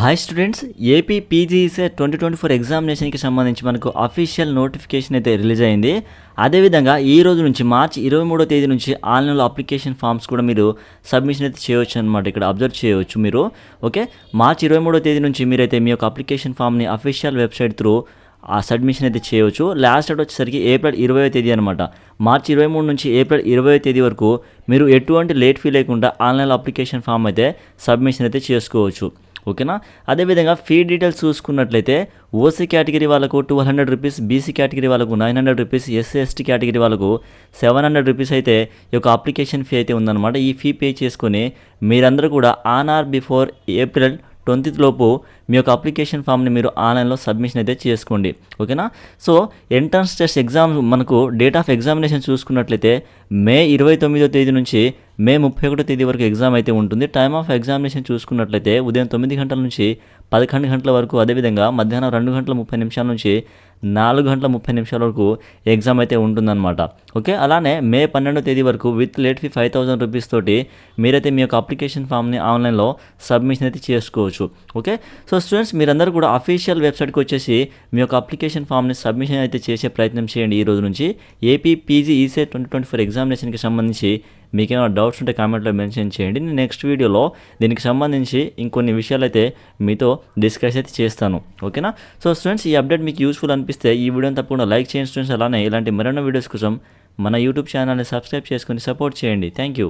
Hi students, AP PGECET 2024 ఎగ్జామినేషన్కి సంబంధించి మనకు official notification అయితే రిలీజ్ అయింది. అదేవిధంగా ఈ రోజు నుంచి మార్చి 23వ తేదీ నుంచి ఆన్లైన్లో అప్లికేషన్ ఫామ్స్ కూడా మీరు సబ్మిషన్ అయితే చేయవచ్చు అనమాట. ఇక్కడ అబ్జర్వ్ చేయవచ్చు మీరు. ఓకే, మార్చి 23వ తేదీ నుంచి మీరైతే మీ యొక్క అప్లికేషన్ ఫామ్ని అఫీషియల్ వెబ్సైట్ త్రూ ఆ సబ్మిషన్ అయితే చేయవచ్చు. లాస్ట్ డేట్ వచ్చేసరికి ఏప్రిల్ 20వ తేదీ అనమాట. మార్చి 23 నుంచి ఏప్రిల్ 20వ తేదీ వరకు మీరు ఎటువంటి లేట్ ఫీ లేకుండా ఆన్లైన్లో అప్లికేషన్ ఫామ్ అయితే సబ్మిషన్ అయితే చేసుకోవచ్చు. ఓకేనా. అదేవిధంగా ఫీ డీటెయిల్స్ చూసుకున్నట్లయితే ఓసీ కేటగిరీ వాళ్ళకు 1200 రూపీస్, బీసీ కేటగిరీ వాళ్ళకు 900 రూపీస్, ఎస్సీ ఎస్టీ కేటగిరీ వాళ్ళకు 700 రూపీస్ అయితే ఈ యొక్క అప్లికేషన్ ఫీ అయితే ఉందన్నమాట. ఈ ఫీ పే చేసుకొని మీరందరూ కూడా on are before April 20th లోపు మీ యొక్క అప్లికేషన్ ఫామ్ని మీరు ఆన్లైన్లో సబ్మిషన్ అయితే చేసుకోండి. ఓకేనా. సో ఎంట్రన్స్ టెస్ట్ ఎగ్జామ్ మనకు డేట్ ఆఫ్ ఎగ్జామినేషన్ చూసుకున్నట్లయితే మే 29వ తేదీ నుంచి మే 31వ తేదీ వరకు ఎగ్జామ్ అయితే ఉంటుంది. టైమ్ ఆఫ్ ఎగ్జామినేషన్ చూసుకున్నట్లయితే ఉదయం 9 గంటల నుంచి 11 గంటల వరకు, అదేవిధంగా మధ్యాహ్నం 2 గంటల 30 నిమిషాల నుంచి 4 గంటల 30 నిమిషాల వరకు ఎగ్జామ్ అయితే ఉంటుందన్నమాట. ఓకే, అలానే మే 12వ తేదీ వరకు విత్ లేట్ ఫీ 5000 రూపీస్ తోటి మీరైతే మీ యొక్క అప్లికేషన్ ఫామ్ని ఆన్లైన్లో సబ్మిషన్ అయితే చేసుకోవచ్చు. ఓకే, సో స్టూడెంట్స్ మీరందరూ కూడా అఫీషియల్ వెబ్సైట్కి వచ్చేసి మీ యొక్క అప్లికేషన్ ఫామ్ని సబ్మిషన్ అయితే చేసే ప్రయత్నం చేయండి. ఈ రోజు నుంచి ఏపీ పీజీఈసెట్ 2024 ఎగ్జామినేషన్కి సంబంధించి మీకేమైనా డౌట్స్ ఉంటే కామెంట్లో మెన్షన్ చేయండి. నేను నెక్స్ట్ వీడియోలో దీనికి సంబంధించి ఇంకొన్ని విషయాలు అయితే మీతో డిస్కస్ అయితే చేస్తాను. ఓకేనా. సో స్టూడెంట్స్, ఈ అప్డేట్ మీకు యూస్ఫుల్ అనిపిస్తే ఈ వీడియోని తప్పకుండా లైక్ చేయండి స్టూడెంట్స్. అలానే ఇలాంటి మరెన్నో వీడియోస్ కోసం మన యూట్యూబ్ ఛానల్ని సబ్స్క్రైబ్ చేసుకొని సపోర్ట్ చేయండి. Thank you.